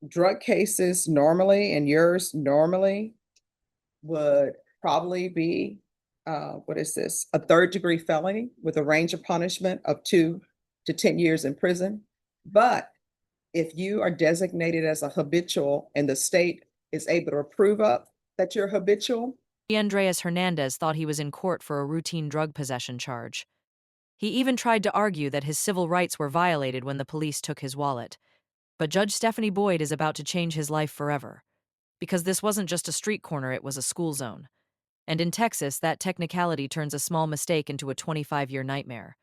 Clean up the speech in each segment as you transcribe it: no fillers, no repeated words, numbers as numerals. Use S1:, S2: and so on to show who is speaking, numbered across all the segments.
S1: drug cases normally, and yours normally would probably be, what is this? A third-degree felony with a range of punishment of 2 to 10 years in prison. But if you are designated as a habitual and the state is able to prove up that you're habitual.
S2: Andreas Hernandez thought he was in court for a routine drug possession charge. He even tried to argue that his civil rights were violated when the police took his wallet. But Judge Stephanie Boyd is about to change his life forever. Because this wasn't just a street corner, it was a school zone. And in Texas, that technicality turns a small mistake into a 25-year nightmare.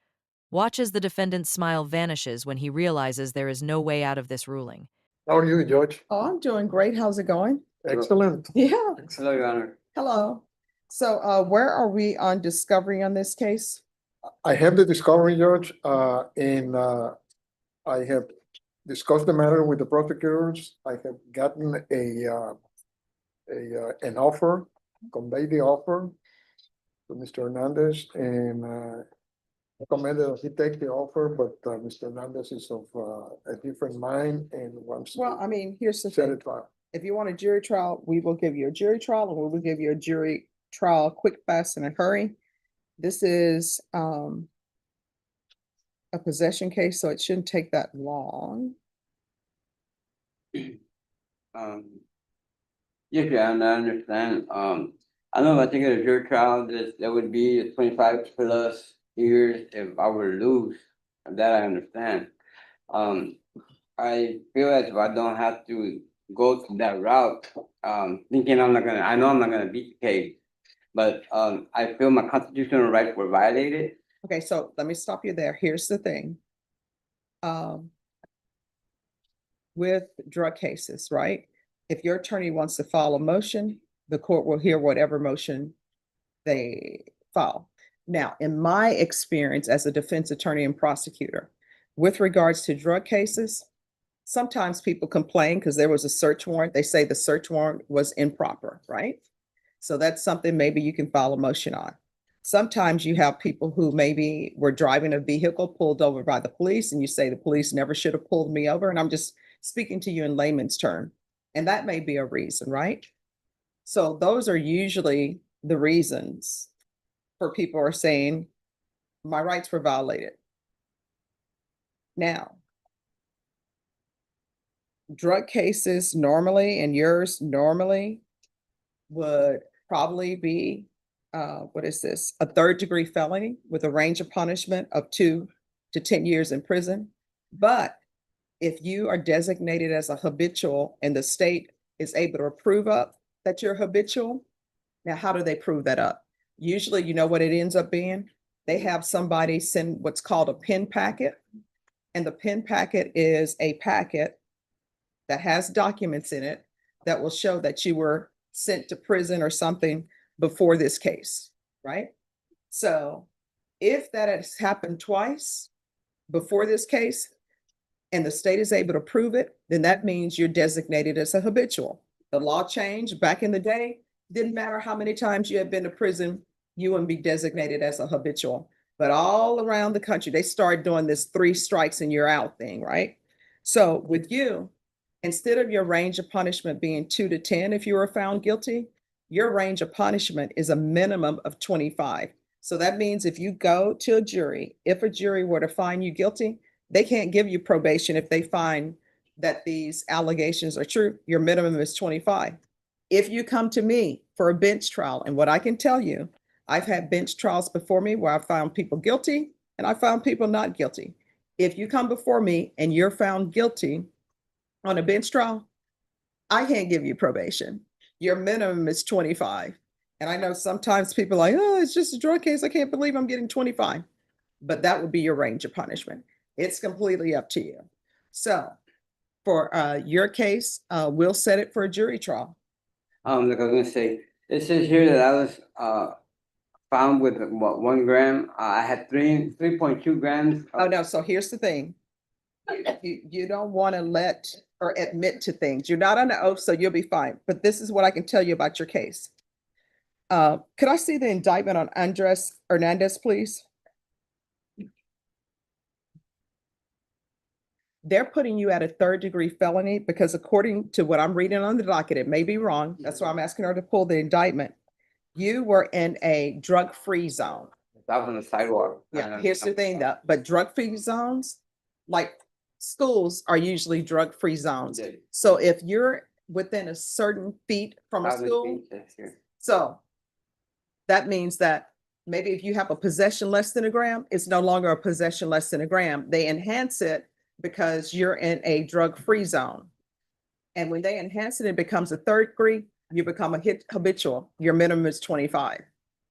S2: Watch as the defendant's smile vanishes when he realizes there is no way out of this ruling.
S3: How are you, George?
S1: Oh, I'm doing great. How's it going?
S3: Excellent.
S1: Yeah.
S4: Hello, Your Honor.
S1: Hello. So, where are we on discovery on this case?
S3: I have the discovery, George, and I have discussed the matter with the prosecutors. I have gotten an offer, conveyed the offer to Mr. Hernandez, and recommended that he take the offer, but Mr. Hernandez is of a different mind and wants
S1: Well,
S3: to
S1: I mean, here's the
S3: set
S1: thing.
S3: it trial.
S1: If you want a jury trial, we will give you a jury trial, and we will give you a jury trial quick, fast, and a hurry. This is a possession case, so it shouldn't take that long.
S4: Yes, Your Honor, I understand. I know if I take it a jury trial, that would be 25 plus years if I were to lose. That I understand. I feel as if I don't have to go to that route, thinking I know I'm not gonna beat the case. But I feel my constitutional rights were violated.
S1: Okay, so let me stop you there. Here's the thing. With drug cases, right? If your attorney wants to file a motion, the court will hear whatever motion they file. Now, in my experience as a defense attorney and prosecutor, with regards to drug cases, sometimes people complain because there was a search warrant. They say the search warrant was improper, right? So that's something maybe you can file a motion on. Sometimes you have people who maybe were driving a vehicle pulled over by the police, and you say the police never should have pulled me over. And I'm just speaking to you in layman's term. And that may be a reason, right? So those are usually the reasons for people are saying my rights were violated. Now, drug cases normally, and yours normally would probably be, what is this? A third-degree felony with a range of punishment of 2 to 10 years in prison. But if you are designated as a habitual and the state is able to prove up that you're habitual, now how do they prove that up? Usually, you know what it ends up being? They have somebody send what's called a PIN packet. And the PIN packet is a packet that has documents in it that will show that you were sent to prison or something before this case, right? So if that has happened twice before this case and the state is able to prove it, then that means you're designated as a habitual. The law changed back in the day. Didn't matter how many times you had been to prison, you wouldn't be designated as a habitual. But all around the country, they started doing this 3 strikes and you're out thing, right? So with you, instead of your range of punishment being 2 to 10, if you were found guilty, your range of punishment is a minimum of 25. So that means if you go to a jury, if a jury were to find you guilty, they can't give you probation if they find that these allegations are true. Your minimum is 25. If you come to me for a bench trial, and what I can tell you, I've had bench trials before me where I found people guilty and I found people not guilty. If you come before me and you're found guilty on a bench trial, I can't give you probation. Your minimum is 25. And I know sometimes people are like, oh, it's just a drug case. I can't believe I'm getting 25. But that would be your range of punishment. It's completely up to you. So for your case, we'll set it for a jury trial.
S4: Like I was gonna say, it says here that I was found with what 1 gram. I had 3.2 grams.
S1: Oh, no. So here's the thing. You don't want to let or admit to things. You're not under oath, so you'll be fine. But this is what I can tell you about your case. Could I see the indictment on Andreas Hernandez, please? they're putting you at a third-degree felony because according to what I'm reading on the docket, it may be wrong. That's why I'm asking her to pull the indictment. You were in a drug-free zone.
S4: That was on the sidewalk.
S1: Yeah, here's the thing though, but drug-free zones, like schools are usually drug-free zones.
S4: Yeah.
S1: So if you're within a certain feet from a
S4: 1,000
S1: school,
S4: feet, that's here.
S1: so that means that maybe if you have a possession less than a gram, it's no longer a possession less than a gram. They enhance it because you're in a drug-free zone. And when they enhance it, it becomes a third degree, you become a habitual. Your minimum is 25.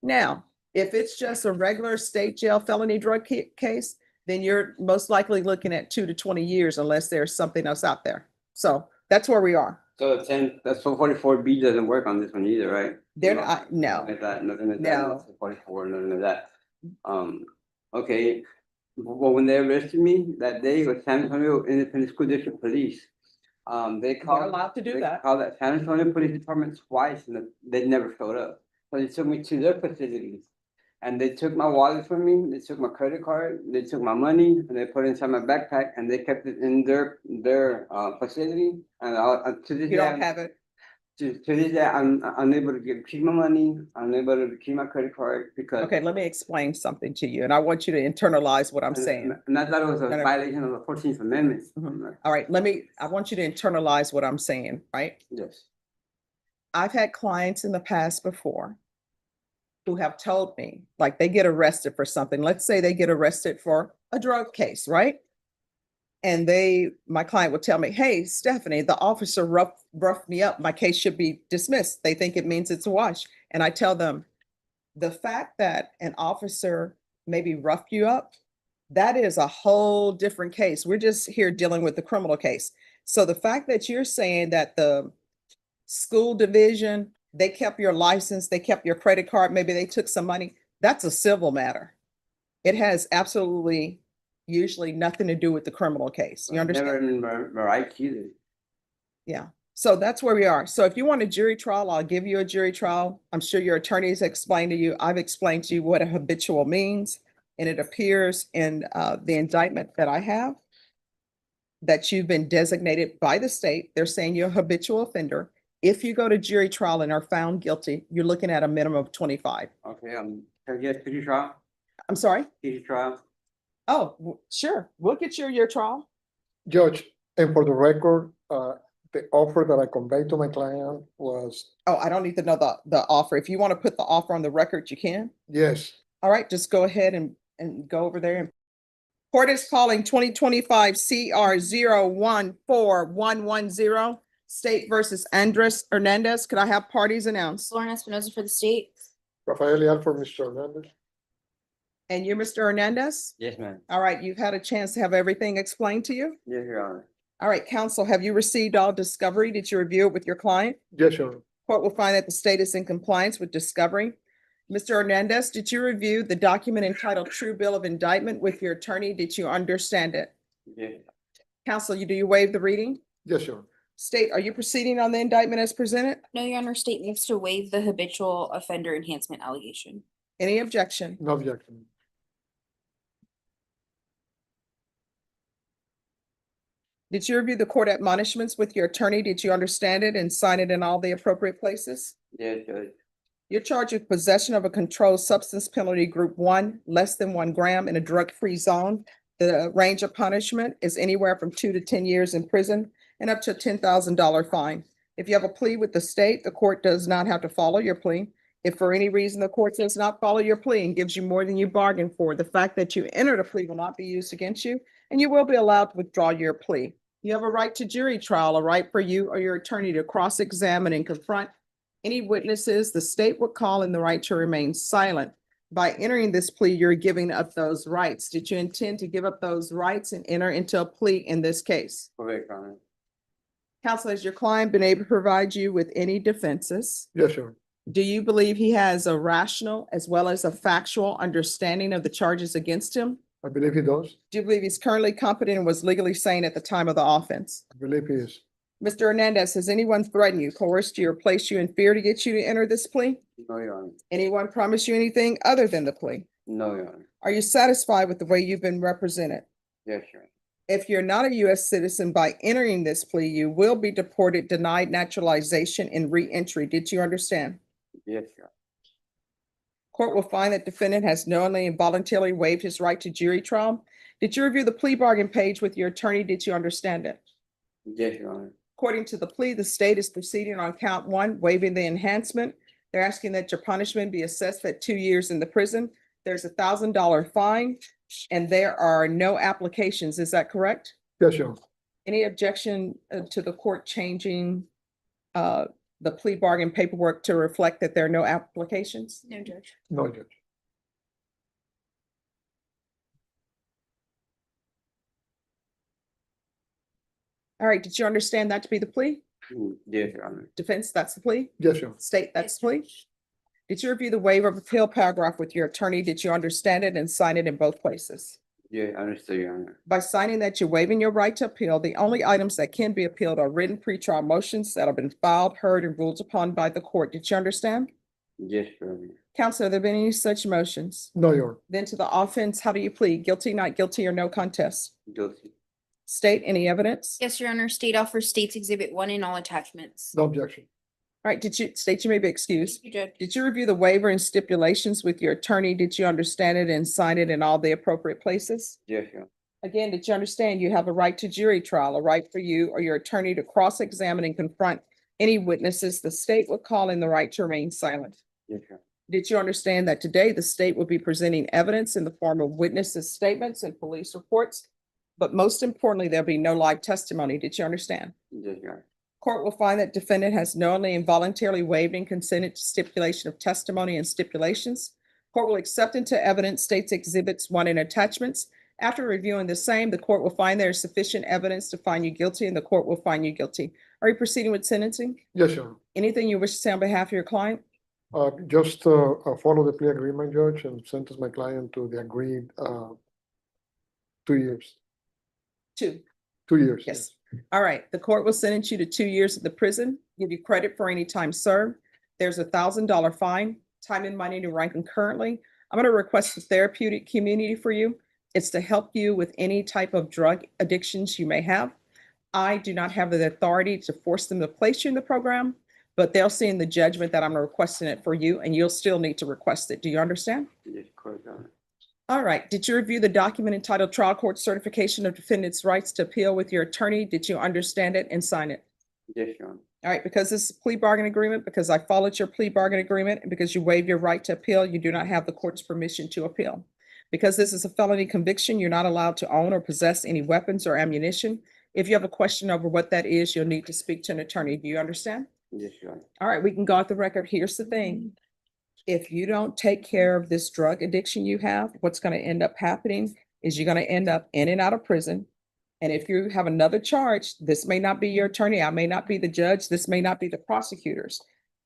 S1: Now, if it's just a regular state jail felony drug case, then you're most likely looking at 2 to 20 years unless there's something else out there. So that's where we are.
S4: So the 10, that's 44B doesn't work on this one either, right?
S1: They're not, no.
S4: Nothing like that, nothing like that,
S1: No.
S4: nothing 44, nothing like that. Okay, well, when they arrested me that day with San Antonio Independent School District Police, they
S1: You're
S4: called.
S1: allowed to do
S4: they
S1: that.
S4: Called that San Antonio Police Department twice and they never showed up. So they took me to their facilities. And they took my wallet from me, they took my credit card, they took my money, and they put it inside my backpack, and they kept it in their facility. And to this
S1: You
S4: day,
S1: don't have it.
S4: to this day, I'm unable to keep my money, I'm unable to keep my credit card because.
S1: Okay, let me explain something to you, and I want you to internalize what I'm saying.
S4: And I thought it was a
S1: No, no.
S4: violation of the 14th Amendment.
S1: Mhm. All right, I want you to internalize what I'm saying, right?
S4: Yes.
S1: I've had clients in the past before who have told me, like they get arrested for something. Let's say they get arrested for a drug case, right? And my client would tell me, hey, Stephanie, the officer roughed me up. My case should be dismissed. They think it means it's a wash. And I tell them, the fact that an officer maybe roughed you up, that is a whole different case. We're just here dealing with the criminal case. So the fact that you're saying that the school division, they kept your license, they kept your credit card, maybe they took some money, that's a civil matter. It has absolutely usually nothing to do with the criminal case. You understand?
S4: Never in my rights either.
S1: Yeah. So that's where we are. So if you want a jury trial, I'll give you a jury trial. I'm sure your attorneys explained to you, I've explained to you what a habitual means. And it appears in the indictment that I have that you've been designated by the state. They're saying you're a habitual offender. If you go to jury trial and are found guilty, you're looking at a minimum of 25.
S4: Okay, can I get a speedy trial?
S1: I'm sorry?
S4: Speedy trial?
S1: Oh, sure. We'll get you your trial.
S3: Judge, and for the record, the offer that I conveyed to my client was,
S1: Oh, I don't need to know the offer. If you want to put the offer on the record, you can.
S3: yes,
S1: All right, just go ahead and go over there. Court is calling 2025 CR 014110, State versus Andreas Hernandez. Could I have parties announced?
S5: Lauren Espinoza for the state.
S3: Rafael Leal for Mr. Hernandez.
S1: And you, Mr. Hernandez?
S4: Yes, ma'am.
S1: All right, you've had a chance to have everything explained to you?
S4: Yes, Your Honor.
S1: All right, counsel, have you received all discovery? Did you review it with your client?
S3: Yes, Your Honor.
S1: Court will find that the state is in compliance with discovery. Mr. Hernandez, did you review the document entitled True Bill of Indictment with your attorney? Did you understand it?
S4: Yes.
S1: Counsel, do you waive the reading?
S3: Yes, Your Honor.
S1: State, are you proceeding on the indictment as presented?
S5: No, Your Honor, state needs to waive the habitual offender enhancement allegation.
S1: Any objection?
S3: No objection.
S1: Did you review the court admonishments with your attorney? Did you understand it and sign it in all the appropriate places?
S4: Yes, Judge.
S1: You're charged with possession of a controlled substance penalty group 1, less than 1 gram in a drug-free zone. The range of punishment is anywhere from 2 to 10 years in prison and up to a $10,000 fine. If you have a plea with the state, the court does not have to follow your plea. If for any reason the court does not follow your plea and gives you more than you bargained for, the fact that you entered a plea will not be used against you, and you will be allowed to withdraw your plea. You have a right to jury trial, a right for you or your attorney to cross-examine and confront any witnesses the state would call, and the right to remain silent. By entering this plea, you're giving up those rights. Did you intend to give up those rights and enter into a plea in this case?
S4: Correct, Your Honor.
S1: Counsel, has your client been able to provide you with any defenses?
S3: Yes, Your Honor.
S1: Do you believe he has a rational as well as a factual understanding of the charges against him?
S3: I believe he does.
S1: Do you believe he's currently competent and was legally sane at the time of the offense?
S3: I believe he is.
S1: Mr. Hernandez, has anyone threatened you, coerced you, or placed you in fear to get you to enter this plea?
S4: No, Your Honor.
S1: Anyone promise you anything other than the plea?
S4: No, Your Honor.
S1: Are you satisfied with the way you've been represented?
S4: Yes, Your Honor.
S1: If you're not a U.S. citizen by entering this plea, you will be deported, denied naturalization, and re-entry. Did you understand?
S4: Yes, Your Honor.
S1: Court will find that defendant has knowingly and voluntarily waived his right to jury trial. Did you review the plea bargain page with your attorney? Did you understand it?
S4: Yes, Your Honor.
S1: According to the plea, the state is proceeding on count one, waiving the enhancement. They're asking that your punishment be assessed at 2 years in the prison. There's $1,000 fine, and there are no applications. Is that correct?
S3: Yes, Your Honor.
S1: Any objection to the court changing the plea bargain paperwork to reflect that there are no applications?
S5: No, Judge.
S3: No, Judge.
S1: All right, did you understand that to be the plea?
S4: Yes, Your Honor.
S1: Defense, that's the plea?
S3: Yes, Your Honor.
S1: State, that's the plea? Did you review the waiver of appeal paragraph with your attorney? Did you understand it and sign it in both places?
S4: Yeah, I understood, Your Honor.
S1: By signing that you're waiving your right to appeal, the only items that can be appealed are written pretrial motions that have been filed, heard, and ruled upon by the court. Did you understand?
S4: Yes, Your Honor.
S1: Counsel, have there been any such motions?
S3: No, Your Honor.
S1: Then to the offense, how do you plead? Guilty, not guilty, or no contest?
S4: Guilty.
S1: State, any evidence?
S5: Yes, Your Honor. State offers State's Exhibit 1 in all attachments.
S3: No objection.
S1: All right, did you state you may be excused?
S5: You, Judge.
S1: Did you review the waiver and stipulations with your attorney? Did you understand it and sign it in all the appropriate places?
S4: Yes, Your Honor.
S1: Again, did you understand you have a right to jury trial, a right for you or your attorney to cross-examine and confront any witnesses the state would call in the right to remain silent?
S4: Yes, Your Honor.
S1: Did you understand that today the state will be presenting evidence in the form of witnesses' statements and police reports? But most importantly, there'll be no live testimony. Did you understand?
S4: Yes, Your Honor.
S1: Court will find that defendant has knowingly and voluntarily waived and consented to stipulation of testimony and stipulations. Court will accept into evidence state's exhibits 1 and attachments. After reviewing the same, the court will find there is sufficient evidence to find you guilty, and the court will find you guilty. Are you proceeding with sentencing?
S3: Yes, Your Honor.
S1: Anything you wish to say on behalf of your client?
S3: Just follow the plea agreement, Judge, and sentence my client to the agreed 2 years.
S1: 2.
S3: 2 years.
S1: Yes. All right. The court will sentence you to 2 years in the prison, give you credit for any time served. There's $1,000 fine, time and money to run concurrently. I'm going to request a therapeutic community for you. It's to help you with any type of drug addictions you may have. I do not have the authority to force them to place you in the program, but they'll see in the judgment that I'm requesting it for you, and you'll still need to request it. Do you understand?
S4: Yes, correct, Your Honor.
S1: All right. Did you review the document entitled Trial Court Certification of Defendant's Rights to Appeal with your attorney? Did you understand it and sign it?
S4: Yes, Your Honor.
S1: All right, because this is a plea bargain agreement, because I followed your plea bargain agreement, and because you waived your right to appeal, you do not have the court's permission to appeal. Because this is a felony conviction, you're not allowed to own or possess any weapons or ammunition. If you have a question over what that is, you'll need to speak to an attorney. Do you understand?
S4: Yes, Your Honor.
S1: All right, we can go off the record. Here's the thing. If you don't take care of this drug addiction you have, what's going to end up happening is you're going to end up in and out of prison. And if you have another charge, this may not be your attorney, I may not be the judge, this may not be the prosecutors.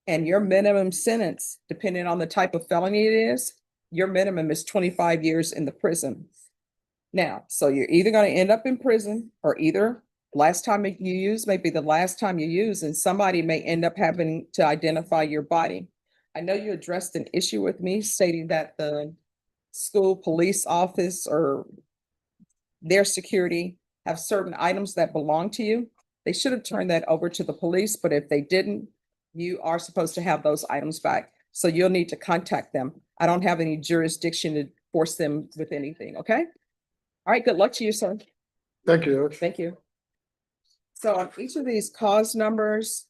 S1: And your minimum sentence, depending on the type of felony it is, your minimum is 25 years in the prison. Now, so you're either going to end up in prison, or either last time you use may be the last time you use, and somebody may end up having to identify your body. I know you addressed an issue with me stating that the school police office or their security have certain items that belong to you. They should have turned that over to the police, but if they didn't, you are supposed to have those items back. So you'll need to contact them. I don't have any jurisdiction to force them with anything, okay? All right, good luck to you, sir.
S3: Thank you, Judge.
S1: Thank you. So on each of these cause numbers,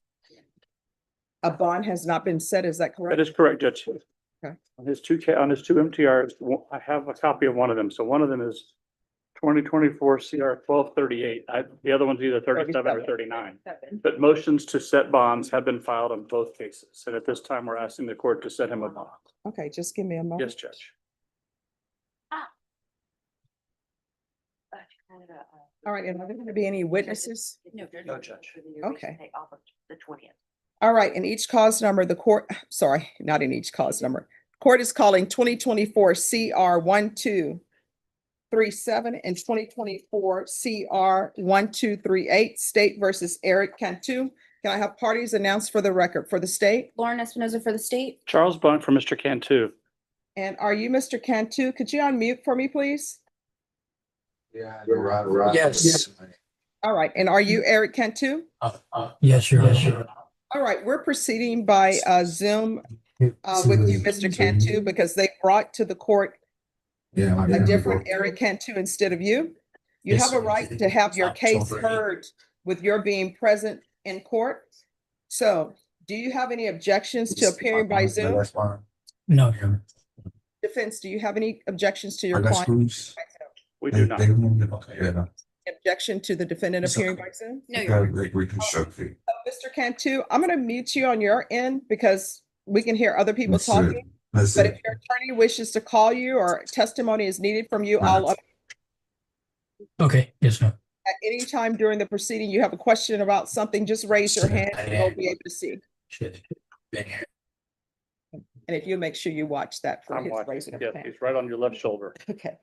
S1: a bond has not been set, is that
S6: That
S1: correct?
S6: is correct, Judge.
S1: Okay.
S6: On his two MTRs, I have a copy of one of them. So one of them is 2024 CR 1238. The other one's either 37 or 39. But motions to set bonds have been filed on both cases. And at this time, we're asking the court to set him a bond.
S1: Okay, just give me a moment.
S6: Yes, Judge.
S1: All right, and are there going to be any witnesses?
S6: No, Judge.
S1: Okay.
S7: The 20th.
S1: All right, in each cause number, the court, sorry, not in each cause number. Court is calling 2024 CR 1237 and 2024 CR 1238, State versus Eric Cantu. Can I have parties announced for the record for the state?
S5: Lauren Espinoza for the state.
S6: Charles Blunt for Mr. Cantu.
S1: And are you Mr. Cantu? Could you unmute for me, please?
S7: Yes.
S1: All right, and are you Eric Cantu?
S7: Yes, Your Honor.
S1: All right, we're proceeding by Zoom with you, Mr. Cantu, because they brought to the court a different Eric Cantu instead of you. You have a right to have your case heard with your being present in court. So do you have any objections to appearing by Zoom?
S7: No, Your Honor.
S1: Defense, do you have any objections to your client?
S6: We do not.
S1: Objection to the defendant appearing by Zoom?
S5: No, Your Honor.
S1: Mr. Cantu, I'm gonna mute you on your end because we can hear other people talking. But if your attorney wishes to call you or testimony is needed from you,
S7: Okay, yes, sir.
S1: at any time during the proceeding, you have a question about something, just raise your hand and we'll be able to see. And if you make sure you watch that for
S6: I'm
S1: his
S6: watching.
S1: raising of
S6: Yes,
S1: hand.
S6: he's right on your left shoulder.
S1: Okay.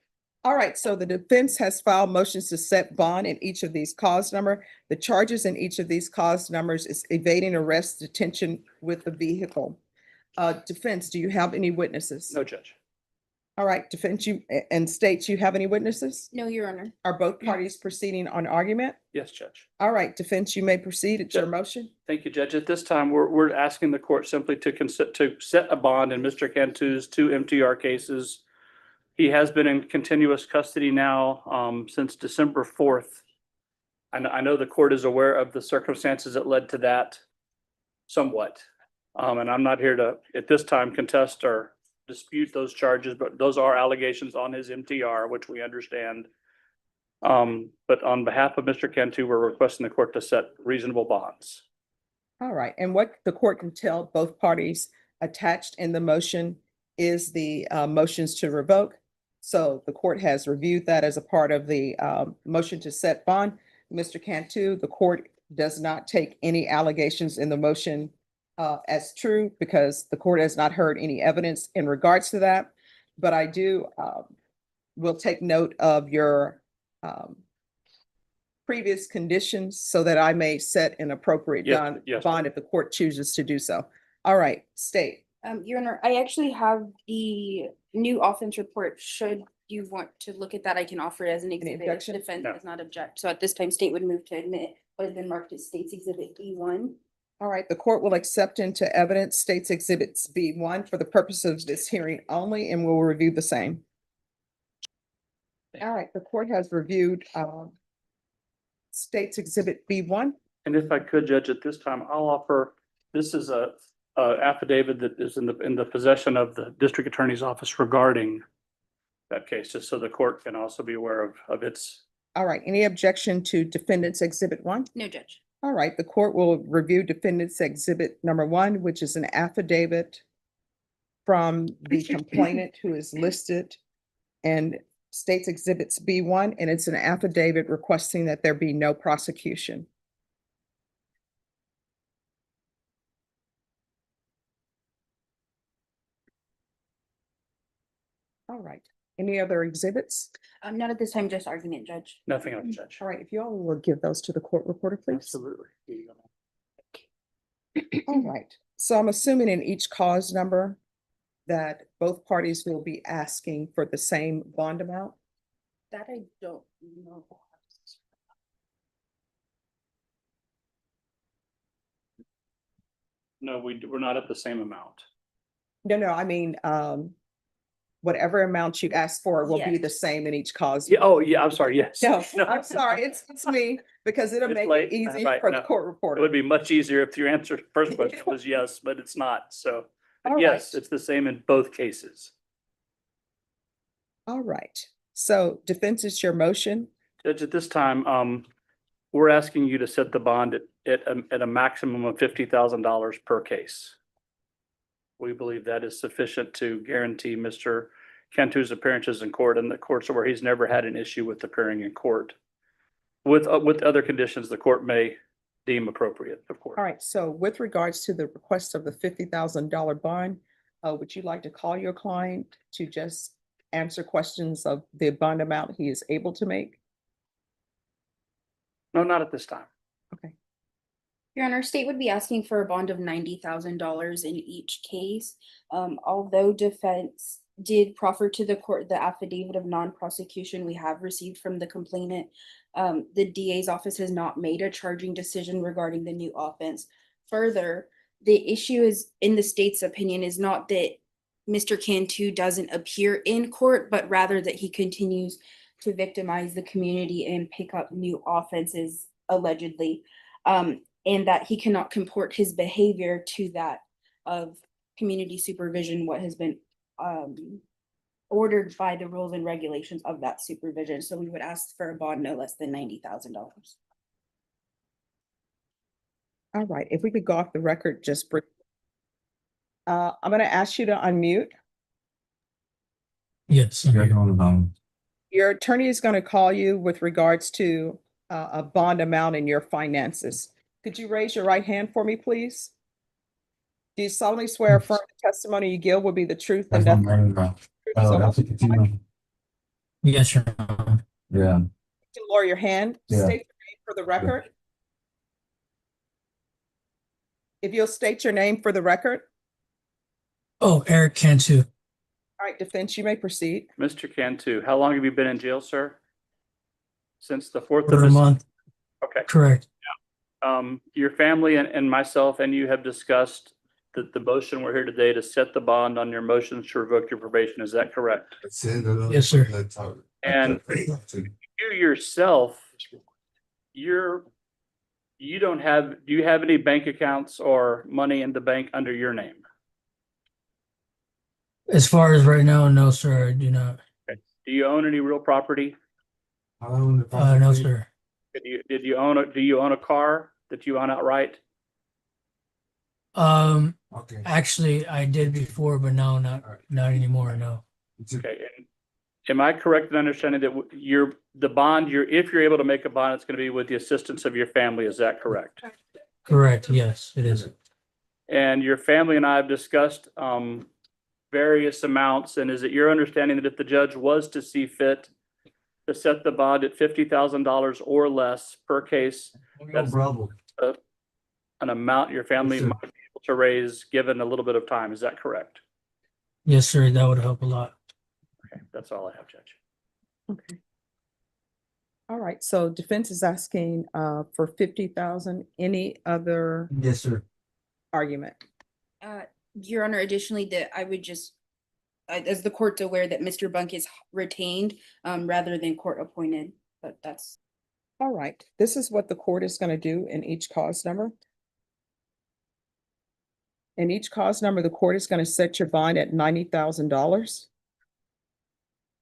S1: All right, so the defense has filed motions to set bond in each of these cause number. The charges in each of these cause numbers is evading arrest, detention with the vehicle. Defense, do you have any witnesses?
S6: No, Judge.
S1: All right, defense, and states, you have any witnesses?
S5: No, Your Honor.
S1: Are both parties proceeding on argument?
S6: Yes, Judge.
S1: All right, defense, you may proceed. It's your motion.
S6: Thank you, Judge. At this time, we're asking the court simply to set a bond in Mr. Cantu's two MTR cases. He has been in continuous custody now since December 4th. And I know the court is aware of the circumstances that led to that somewhat. And I'm not here to, at this time, contest or dispute those charges, but those are allegations on his MTR, which we understand. But on behalf of Mr. Cantu, we're requesting the court to set reasonable bonds.
S1: All right, and what the court can tell both parties attached in the motion is the motions to revoke. So the court has reviewed that as a part of the motion to set bond. Mr. Cantu, the court does not take any allegations in the motion as true because the court has not heard any evidence in regards to that. But I do will take note of your previous conditions so that I may set an appropriate
S6: Yes.
S1: bond if the court chooses to do so. All right, state.
S5: Your Honor, I actually have the new offense report. Should you want to look at that, I can offer it as an exhibit. If
S1: objection?
S5: Defense
S6: No.
S5: does not object. So at this time, state would move to admit what has been marked as State's Exhibit B1.
S1: All right, the court will accept into evidence States Exhibits B1 for the purpose of this hearing only and will review the same. All right, the court has reviewed States Exhibit B1.
S6: And if I could, Judge, at this time, I'll offer, this is a affidavit that is in the possession of the district attorney's office regarding that case, just so the court can also be aware of its.
S1: All right, any objection to Defendant's Exhibit 1?
S5: No, Judge.
S1: All right, the court will review Defendant's Exhibit number 1, which is an affidavit from the complainant who is listed and States Exhibits B1, and it's an affidavit requesting that there be no prosecution. All right, any other exhibits?
S5: Not at this time, just argument, Judge.
S6: Nothing else, Judge.
S1: All right, if you all will give those to the court reporter, please.
S6: Absolutely.
S1: All right, so I'm assuming in each cause number that both parties will be asking for the same bond amount?
S5: That I don't know.
S6: No, we're not at the same amount.
S1: No, I mean, whatever amount you ask for will be
S5: Yes.
S1: the same in each cause.
S6: Yeah, oh, yeah, I'm sorry, yes.
S1: No, I'm sorry, it's me, because it'll
S6: It's
S1: make
S6: late.
S1: it easy
S6: Right,
S1: for
S6: no.
S1: the court
S6: It
S1: reporter.
S6: would be much easier if your answer, first question was yes, but it's not, so. But
S1: All
S6: yes,
S1: right.
S6: it's the same in both cases.
S1: All right, so defense is your motion.
S6: Judge, at this time, we're asking you to set the bond at a maximum of $50,000 per case. We believe that is sufficient to guarantee Mr. Cantu's appearances in court, and the courts where he's never had an issue with appearing in court. With other conditions the court may deem appropriate, of course.
S1: All right, so with regards to the request of the $50,000 bond, would you like to call your client to just answer questions of the bond amount he is able to make?
S6: No, not at this time.
S1: Okay.
S5: Your Honor, state would be asking for a bond of $90,000 in each case. Although defense did proffer to the court the affidavit of non-prosecution we have received from the complainant. The DA's office has not made a charging decision regarding the new offense. Further, the issue is, in the state's opinion, is not that Mr. Cantu doesn't appear in court, but rather that he continues to victimize the community and pick up new offenses allegedly. And that he cannot comport his behavior to that of community supervision, what has been ordered by the rules and regulations of that supervision. So we would ask for a bond no less than $90,000.
S1: All right, if we could go off the record just briefly. I'm gonna ask you to unmute.
S7: Yes.
S1: Your attorney is gonna call you with regards to a bond amount in your finances. Could you raise your right hand for me, please? Do you solemnly swear affirm the testimony you give will be the truth and nothing but the truth, so help you
S7: Yes, Your Honor.
S1: God? Lower your hand,
S8: Yeah.
S1: state your name for the record. If you'll state your name for the record.
S7: Oh, Eric Cantu.
S1: All right, defense, you may proceed.
S6: Mr. Cantu, how long have you been in jail, sir? Since the 4th
S7: For
S6: of
S7: a
S6: December?
S7: month.
S6: Okay.
S7: Correct.
S6: Your family and myself and you have discussed the motion we're here today to set the bond on your motions to revoke your probation. Is that correct?
S7: Yes, sir.
S6: And you yourself, you don't have, do you have any bank accounts or money in the bank under your name?
S7: As far as right now, no, sir, I do not.
S6: Do you own any real property?
S7: No, sir.
S6: Do you own a car that you own outright?
S7: Actually, I did before, but now not anymore, no.
S6: Okay. And am I correct in understanding that if you're able to make a bond, it's going to be with the assistance of your family? Is that correct?
S7: Correct, yes, it is.
S6: And your family and I have discussed various amounts. And is it your understanding that if the judge was to see fit to set the bond at $50,000 or less per case, that's an amount your family might be able to raise given a little bit of time? Is that correct?
S7: Yes, sir, that would help a lot.
S6: Okay, that's all I have, Judge.
S1: Okay. All right, so defense is asking for 50,000. Any other
S8: Yes, sir.
S1: argument?
S5: Your Honor, additionally, that I would just, as the court's aware that Mr. Bunk is retained rather than court appointed, but that's.
S1: All right, this is what the court is gonna do in each cause number. In each cause number, the court is gonna set your bond at $90,000.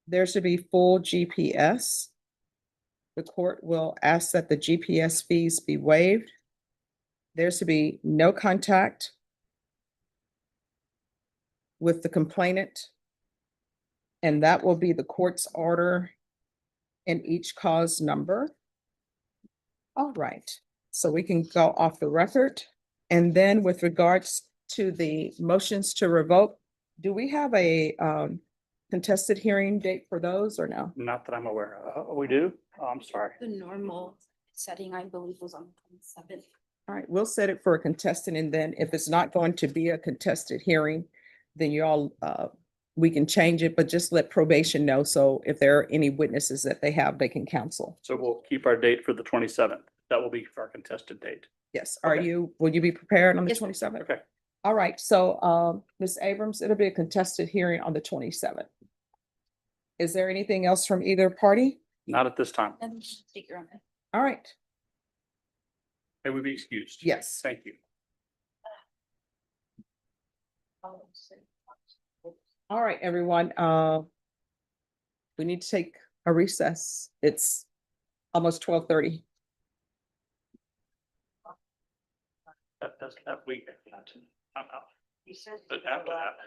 S1: There should be full GPS. The court will ask that the GPS fees be waived. There should be no contact with the complainant. And that will be the court's order in each cause number. All right, so we can go off the record. And then with regards to the motions to revoke, do we have a contested hearing date for those or no?
S6: Not that I'm aware of. We do? Oh, I'm sorry.
S5: The normal setting, I believe, was on the 27th.
S1: All right, we'll set it for a contestant, and then if it's not going to be a contested hearing, then you all, we can change it, but just let probation know. So if there are any witnesses that they have, they can counsel.
S6: So we'll keep our date for the 27th. That will be our contested date.
S1: Yes, are
S6: Okay.
S1: will you be prepared on the
S5: Yes, sir.
S1: 27th?
S6: Okay.
S1: All right, so Ms. Abrams, it'll be a contested hearing on the 27th. Is there anything else from either party?
S6: Not at this time.
S5: And take your own.
S1: All right,
S6: May we be excused?
S1: yes.
S6: Thank you.
S1: All right, everyone, we need to take a recess. It's almost 12:30.
S6: That week. I'm out. But after that.